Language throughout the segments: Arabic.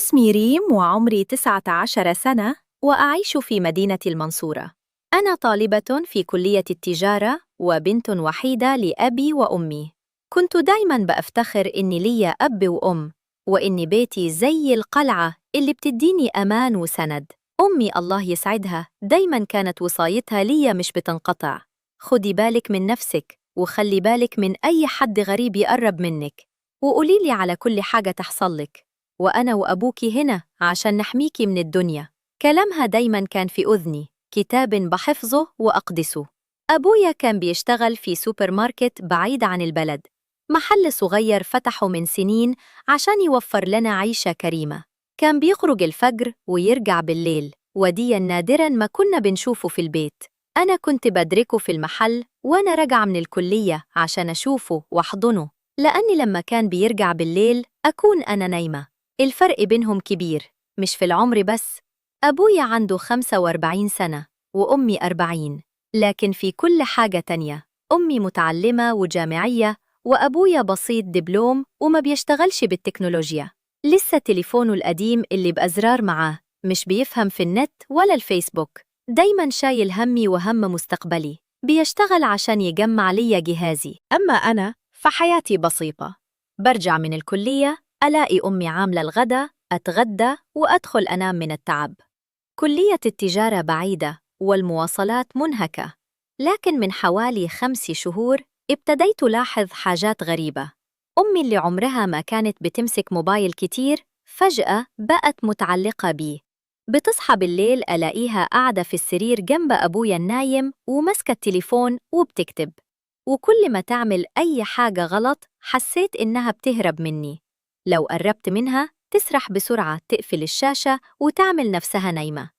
اسمي ريم وعمري 19 سنة وأعيش في مدينة المنصورة. أنا طالبة في كلية التجارة وبنت وحيدة لأبي وأمي. كنت دايماً بأفتخر إني لي أب وأم، وإن بيتي زي القلعة اللي بتديني أمان وسند. أمي الله يسعدها دايماً كانت وصايتها لي مش بتنقطع: خدي بالك من نفسك وخلي بالك من أي حد غريب يقرب منك، وقوليلي على كل حاجة تحصلك، وأنا وأبوكي هنا عشان نحميكي من الدنيا. كلامها دايماً كان في أذني كتاب بحفظه وأقدسه. أبويا كان بيشتغل في سوبر ماركت بعيد عن البلد، محل صغير فتحه من سنين عشان يوفر لنا عيشة كريمة. كان بيخرج الفجر ويرجع بالليل، وديا نادراً ما كنا بنشوفه في البيت. أنا كنت بدركه في المحل وأنا راجعة من الكلية عشان أشوفه وأحضنه، لأني لما كان بيرجع بالليل أكون أنا نايمة. الفرق بينهم كبير، مش في العمر بس. أبويا عنده 45 سنة وأمي 40، لكن في كل حاجة تانية. أمي متعلمة وجامعية، وأبويا بسيط دبلوم وما بيشتغلش بالتكنولوجيا. لسه تليفونه القديم اللي بأزرار معاه، مش بيفهم في النت ولا الفيسبوك. دايماً شايل همي وهم مستقبلي، بيشتغل عشان يجمع لي جهازي. أما أنا فحياتي بسيطة، برجع من الكلية ألاقي أمي عاملة الغدا، أتغدى وأدخل أنام من التعب. كلية التجارة بعيدة والمواصلات منهكة، لكن من حوالي 5 شهور ابتديت ألاحظ حاجات غريبة. أمي اللي عمرها ما كانت بتمسك موبايل كتير فجأة بقت متعلقة بيه. بتصحى بالليل ألاقيها قاعدة في السرير جنب أبويا النايم وماسكة التليفون وبتكتب، وكل ما تعمل أي حاجة غلط حسيت إنها بتهرب مني. لو قربت منها تسرح بسرعة تقفل الشاشة وتعمل نفسها نايمة.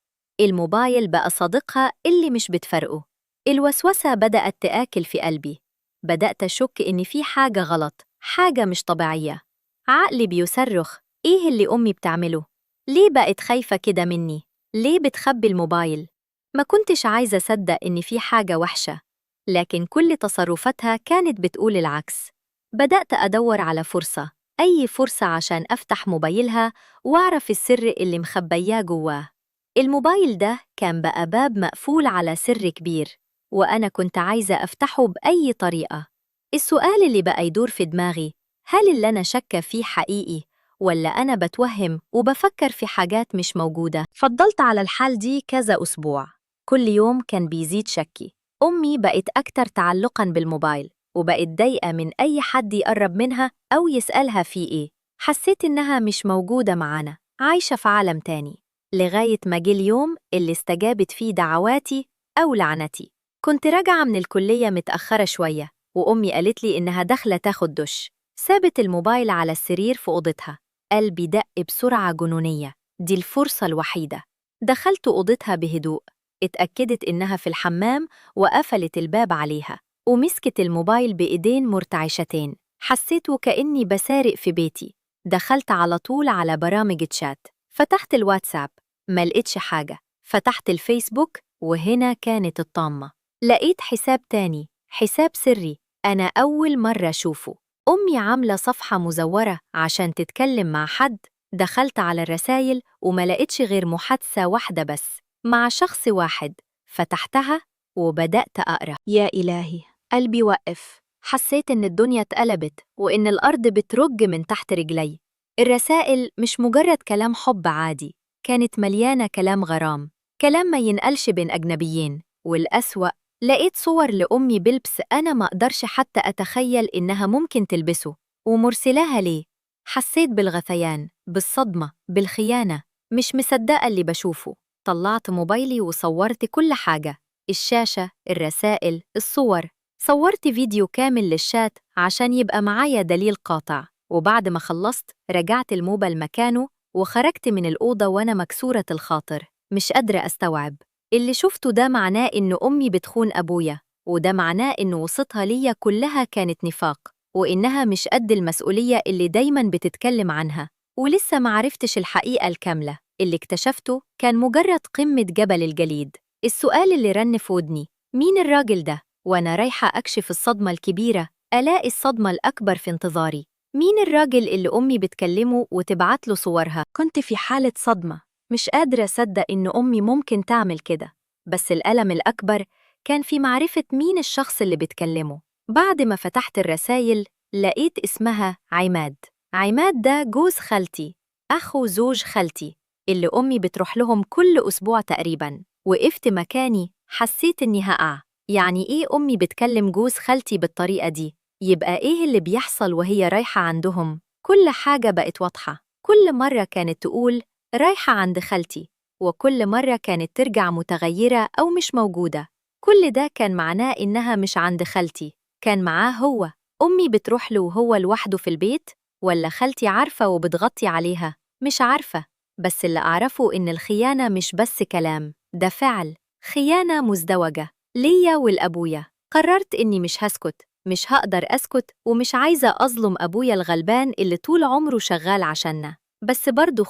الموبايل بقى صديقها اللي مش بتفرقه. الوسوسة بدأت تآكل في قلبي، بدأت أشك إن في حاجة غلط، حاجة مش طبيعية. عقلي بيصرخ: إيه اللي أمي بتعمله؟ ليه بقت خايفة كده مني؟ ليه بتخبي الموبايل؟ ما كنتش عايزة أصدق إن في حاجة وحشة، لكن كل تصرفاتها كانت بتقول العكس. بدأت أدور على فرصة، أي فرصة عشان أفتح موبايلها وأعرف السر اللي مخبياه جواه. الموبايل ده كان بقى باب مقفول على سر كبير، وأنا كنت عايزة أفتحه بأي طريقة. السؤال اللي بقى يدور في دماغي: هل اللي أنا شاكة فيه حقيقي، ولا أنا بتوهم وبفكر في حاجات مش موجودة؟ فضلت على الحال دي كذا أسبوع. كل يوم كان بيزيد شكي. أمي بقت أكتر تعلقاً بالموبايل، وبقت ضايقة من أي حد يقرب منها أو يسألها في إيه. حسيت إنها مش موجودة معانا، عايشة في عالم تاني. لغاية ما جه اليوم اللي استجابت فيه دعواتي أو لعنتي. كنت راجعة من الكلية متأخرة شوية، وأمي قالت لي إنها داخلة تاخد دش. سابت الموبايل على السرير في أوضتها. قلبي دق بسرعة جنونية، دي الفرصة الوحيدة. دخلت أوضتها بهدوء، اتأكدت إنها في الحمام وقفلت الباب عليها، ومسكت الموبايل بإيدين مرتعشتين. حسيت وكأني بسارق في بيتي. دخلت على طول على برامج تشات، فتحت الواتساب، ما لقيتش حاجة. فتحت الفيسبوك، وهنا كانت الطامة. لقيت حساب تاني، حساب سري أنا أول مرة أشوفه. أمي عاملة صفحة مزورة عشان تتكلم مع حد. دخلت على الرسايل وما لقيتش غير محادثة واحدة بس مع شخص واحد. فتحتها وبدأت أقرأ. يا إلهي، قلبي وقف. حسيت إن الدنيا اتقلبت وإن الأرض بترج من تحت رجلي. الرسائل مش مجرد كلام حب عادي، كانت مليانة كلام غرام، كلام ما ينقلش بين أجنبيين. والأسوأ، لقيت صور لأمي بلبس أنا ما أقدرش حتى أتخيل إنها ممكن تلبسه، ومرسلاها ليه. حسيت بالغثيان، بالصدمة، بالخيانة. مش مصدقة اللي بشوفه. طلعت موبايلي وصورت كل حاجة: الشاشة، الرسائل، الصور. صورت فيديو كامل للشات عشان يبقى معايا دليل قاطع. وبعد ما خلصت رجعت الموبايل مكانه وخرجت من الأوضة وأنا مكسورة الخاطر، مش قادرة أستوعب. اللي شفته ده معناه إن أمي بتخون أبويا، وده معناه إن وصيتها ليا كلها كانت نفاق، وإنها مش قد المسؤولية اللي دايماً بتتكلم عنها. ولسه معرفتش الحقيقة الكاملة. اللي اكتشفته كان مجرد قمة جبل الجليد. السؤال اللي رن في ودني: مين الراجل ده؟ وأنا رايحة أكشف الصدمة الكبيرة، ألاقي الصدمة الأكبر في انتظاري. مين الراجل اللي أمي بتكلمه وتبعت له صورها؟ كنت في حالة صدمة، مش قادرة أصدق إن أمي ممكن تعمل كده، بس الألم الأكبر كان في معرفة مين الشخص اللي بتكلمه. بعد ما فتحت الرسايل لقيت اسمها عماد. عماد ده جوز خالتي، أخو زوج خالتي، اللي أمي بتروح لهم كل أسبوع تقريباً. وقفت مكاني، حسيت إني هقع. يعني إيه أمي بتكلم جوز خالتي بالطريقة دي؟ يبقى إيه اللي بيحصل وهي رايحة عندهم؟ كل حاجة بقت واضحة. كل مرة كانت تقول رايحة عند خالتي، وكل مرة كانت ترجع متغيرة أو مش موجودة. كل ده كان معناه إنها مش عند خالتي، كان معاه هو. أمي بتروح له وهو لوحده في البيت، ولا خالتي عارفة وبتغطي عليها؟ مش عارفة، بس اللي أعرفه إن الخيانة مش بس كلام، ده فعل. خيانة مزدوجة ليا ولأبويا. قررت إني مش هسكت، مش هقدر أسكت، ومش عايزة أظلم أبويا الغلبان اللي طول عمره شغال عشاننا. بس برضو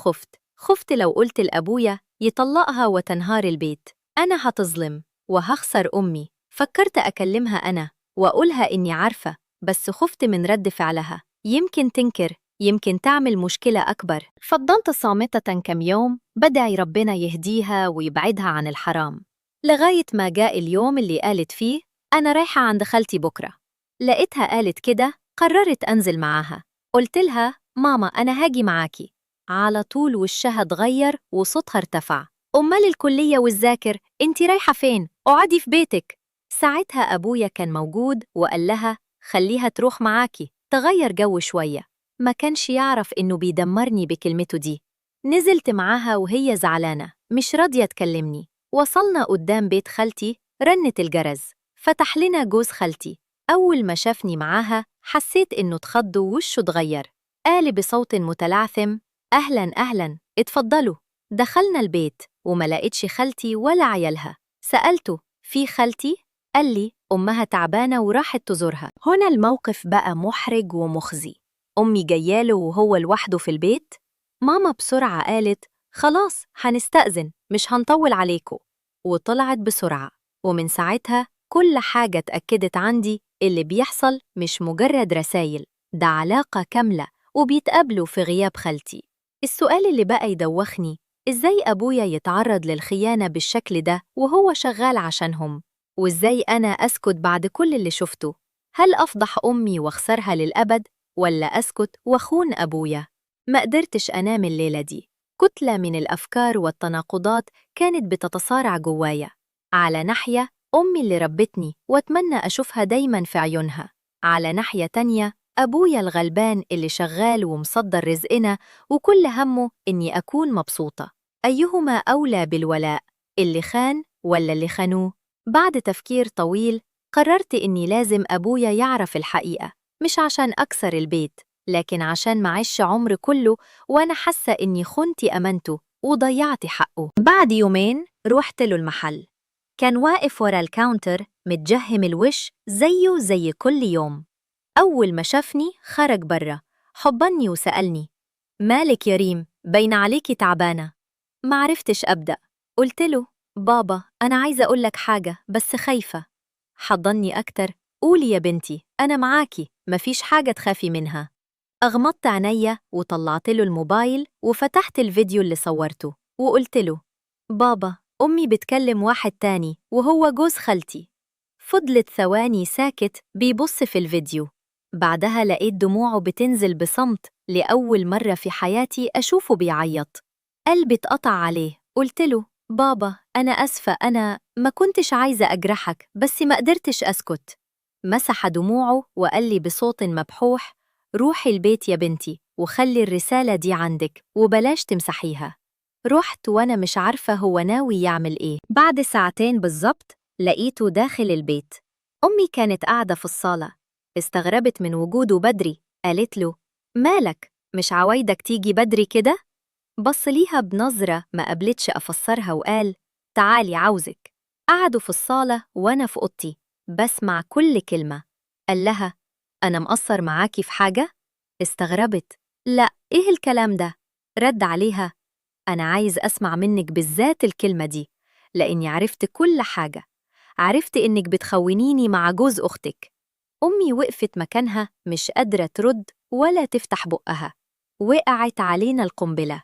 خفت لو قلت لأبويا يطلقها وتنهار البيت، أنا هتظلم وهخسر أمي. فكرت أكلمها أنا وأقولها إني عارفة، بس خفت من رد فعلها، يمكن تنكر، يمكن تعمل مشكلة أكبر. فضلت صامتة كم يوم بدعي ربنا يهديها ويبعدها عن الحرام، لغاية ما جاء اليوم اللي قالت فيه أنا رايحة عند خالتي بكرة. لقيتها قالت كده، قررت أنزل معاها. قلت لها ماما أنا هاجي معاكي. على طول وشها اتغير وصوتها ارتفع، أمال الكلية والذاكر، انتي رايحة فين؟ اقعدي في بيتك. ساعتها أبويا كان موجود وقال لها خليها تروح معاكي تغير جو شوية. ما كانش يعرف إنه بيدمرني بكلمته دي. نزلت معاها وهي زعلانة مش راضية تكلمني. وصلنا قدام بيت خالتي، رنت الجرس، فتح لنا جوز خالتي. أول ما شافني معاها حسيت إنه اتخض ووشه اتغير. قال بصوت متلعثم أهلاً أهلاً، اتفضلوا. دخلنا البيت وما لقيتش خالتي ولا عيالها. سألته في خالتي؟ قال لي أمها تعبانة وراحت تزورها. هنا الموقف بقى محرج ومخزي. أمي جاياله وهو لوحده في البيت. ماما بسرعة قالت خلاص هنستأذن، مش هنطول عليكم، وطلعت بسرعة. ومن ساعتها كل حاجة اتأكدت عندي اللي بيحصل مش مجرد رسايل، ده علاقة كاملة، وبيتقابلوا في غياب خالتي. السؤال اللي بقى يدوخني إزاي أبويا يتعرض للخيانة بالشكل ده وهو شغال عشانهم؟ وإزاي أنا أسكت بعد كل اللي شفته؟ هل أفضح أمي واخسرها للأبد، ولا أسكت وأخون أبويا؟ ما قدرتش أنام الليلة دي. كتلة من الأفكار والتناقضات كانت بتتصارع جوايا. على ناحية أمي اللي ربتني وأتمنى أشوفها دايماً في عيونها، على ناحية تانية أبويا الغلبان اللي شغال ومصدر رزقنا وكل همه إني أكون مبسوطة. أيهما أولى بالولاء، اللي خان ولا اللي خانوه؟ بعد تفكير طويل قررت إني لازم أبويا يعرف الحقيقة، مش عشان أكسر البيت، لكن عشان معيش عمر كله وأنا حاسة إني خنت أمانته وضيعت حقه. بعد يومين روحت له المحل، كان واقف ورا الكاونتر متجهم الوش زيه زي كل يوم. أول ما شافني خرج برا، حضني وسألني مالك يا ريم، باين عليكي تعبانة. معرفتش أبدأ. قلت له بابا أنا عايزة أقولك حاجة بس خايفة. حضني أكتر، قولي يا بنتي أنا معاكي، مفيش حاجة تخافي منها. أغمضت عينيا وطلعت له الموبايل وفتحت الفيديو اللي صورته وقلت له بابا أمي بتكلم واحد تاني وهو جوز خالتي. فضلت ثواني ساكت بيبص في الفيديو، بعدها لقيت دموعه بتنزل بصمت. لأول مرة في حياتي أشوفه بيعيط. قلبي اتقطع عليه. قلت له بابا أنا أسفة، أنا ما كنتش عايزة أجرحك بس ما قدرتش أسكت. مسح دموعه وقال لي بصوت مبحوح روحي البيت يا بنتي وخلي الرسالة دي عندك وبلاش تمسحيها. رحت وأنا مش عارفة هو ناوي يعمل إيه. بعد ساعتين بالظبط لقيته داخل البيت. أمي كانت قاعدة في الصالة، استغربت من وجوده بدري. قالت له مالك، مش عوايدك تيجي بدري كده؟ بص ليها بنظرة ما قبلتش أفسرها وقال تعالي عاوزك. قعدوا في الصالة وأنا في أوضتي بسمع كل كلمة. قال لها أنا مقصر معاكي في حاجة؟ استغربت، لا إيه الكلام ده؟ رد عليها أنا عايز أسمع منك بالذات الكلمة دي، لأني عرفت كل حاجة. عرفت إنك بتخونيني مع جوز أختك. أمي وقفت مكانها مش قادرة ترد ولا تفتح بقها. وقعت علينا القنبلة.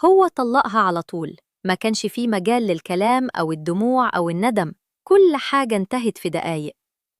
هو طلقها على طول، ما كانش فيه مجال للكلام أو الدموع أو الندم، كل حاجة انتهت في دقايق.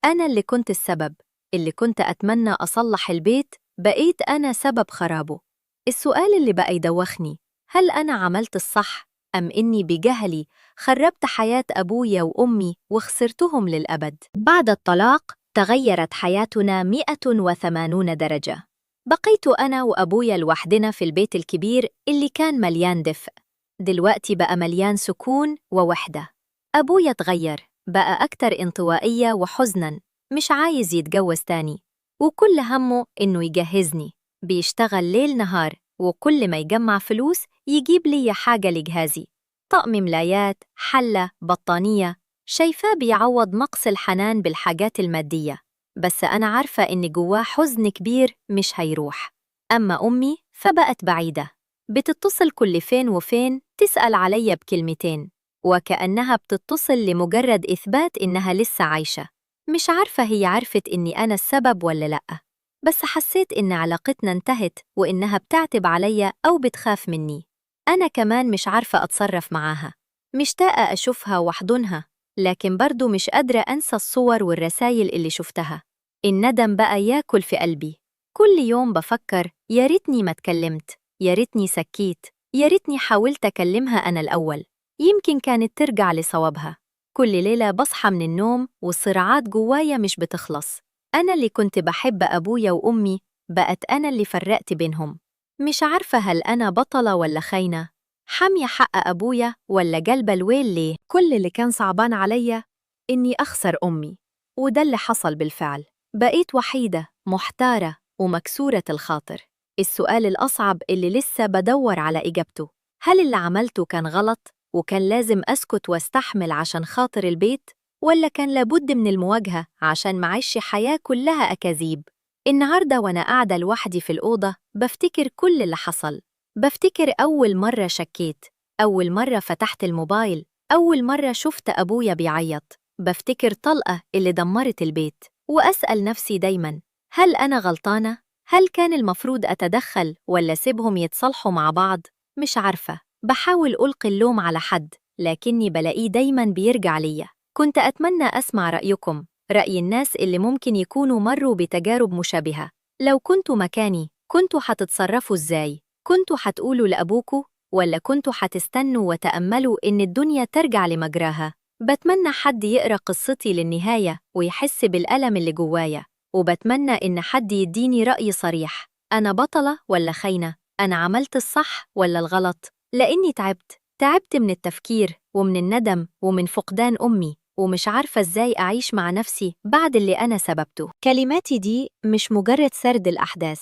أنا اللي كنت السبب، اللي كنت أتمنى أصلح البيت بقيت أنا سبب خرابه. السؤال اللي بقى يدوخني، هل أنا عملت الصح أم إني بجهلي خربت حياة أبويا وأمي وخسرتهم للأبد؟ بعد الطلاق تغيرت حياتنا 180 درجة. بقيت أنا وأبويا لوحدنا في البيت الكبير اللي كان مليان دفء. دلوقتي بقى مليان سكون ووحدة. أبويا اتغير، بقى أكتر انطوائية وحزناً، مش عايز يتجوز تاني، وكل همه إنه يجهزني. بيشتغل ليل نهار، وكل ما يجمع فلوس يجيب لي حاجة لجهازي، طقم ملايات، حلة، بطانية. شايفاه بيعوض نقص الحنان بالحاجات المادية، بس أنا عارفة إن جواه حزن كبير مش هيروح. أما أمي فبقت بعيدة، بتتصل كل فين وفين تسأل عليا بكلمتين، وكأنها بتتصل لمجرد إثبات إنها لسه عايشة. مش عارفة هي عرفت إني أنا السبب ولا لأ، بس حسيت إن علاقتنا انتهت وإنها بتعتب عليا أو بتخاف مني. أنا كمان مش عارفة أتصرف معاها، مشتاقة أشوفها وأحضنها، لكن برضو مش قادرة أنسى الصور والرسايل اللي شفتها. الندم بقى ياكل في قلبي. كل يوم بفكر يا ريتني ما اتكلمت، يا ريتني سكيت، يا ريتني حاولت أكلمها أنا الأول، يمكن كانت ترجع لصوابها. كل ليلة بصحى من النوم والصراعات جوايا مش بتخلص. أنا اللي كنت بحب أبويا وأمي بقت أنا اللي فرقت بينهم. مش عارفة هل أنا بطلة ولا خاينة، حامية حق أبويا ولا جلبة الويل ليه. كل اللي كان صعبان عليا إني أخسر أمي، وده اللي حصل بالفعل. بقيت وحيدة، محتارة ومكسورة الخاطر. السؤال الأصعب اللي لسه بدور على إجابته، هل اللي عملته كان غلط وكان لازم أسكت واستحمل عشان خاطر البيت، ولا كان لابد من المواجهة عشان معيش حياة كلها أكاذيب؟ النهاردة وأنا قاعدة لوحدي في الأوضة بفتكر كل اللي حصل. بفتكر أول مرة شكيت، أول مرة فتحت الموبايل، أول مرة شفت أبويا بيعيط. بفتكر طلقة اللي دمرت البيت، وأسأل نفسي دايماً، هل أنا غلطانة؟ هل كان المفروض أتدخل ولا سيبهم يتصالحوا مع بعض؟ مش عارفة. بحاول ألقي اللوم على حد، لكني بلاقيه دايماً بيرجع ليا. كنت أتمنى أسمع رأيكم، رأي الناس اللي ممكن يكونوا مروا بتجارب مشابهة. لو كنتوا مكاني كنتوا هتتصرفوا إزاي؟ كنتوا هتقولوا لأبوكوا ولا كنتوا هتستنوا وتأملوا إن الدنيا ترجع لمجراها؟ بتمنى حد يقرأ قصتي للنهاية ويحس بالألم اللي جوايا، وبتمنى إن حد يديني رأي صريح، أنا بطلة ولا خاينة؟ أنا عملت الصح ولا الغلط؟ لأني تعبت من التفكير ومن الندم ومن فقدان أمي، ومش عارفة إزاي أعيش مع نفسي بعد اللي أنا سببته. كلماتي دي مش مجرد سرد الأحداث،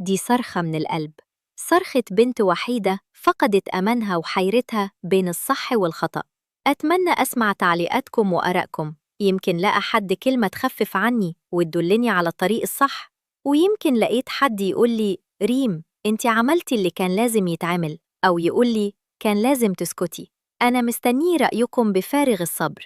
دي صرخة من القلب، صرخة بنت وحيدة فقدت أمانها وحيرتها بين الصح والخطأ. أتمنى أسمع تعليقاتكم وآرائكم، يمكن لقى حد كلمة تخفف عني وتدلني على الطريق الصح، ويمكن لقيت حد يقولي ريم انتي عملتي اللي كان لازم يتعمل، أو يقولي كان لازم تسكتي. أنا مستني رأيكم بفارغ الصبر.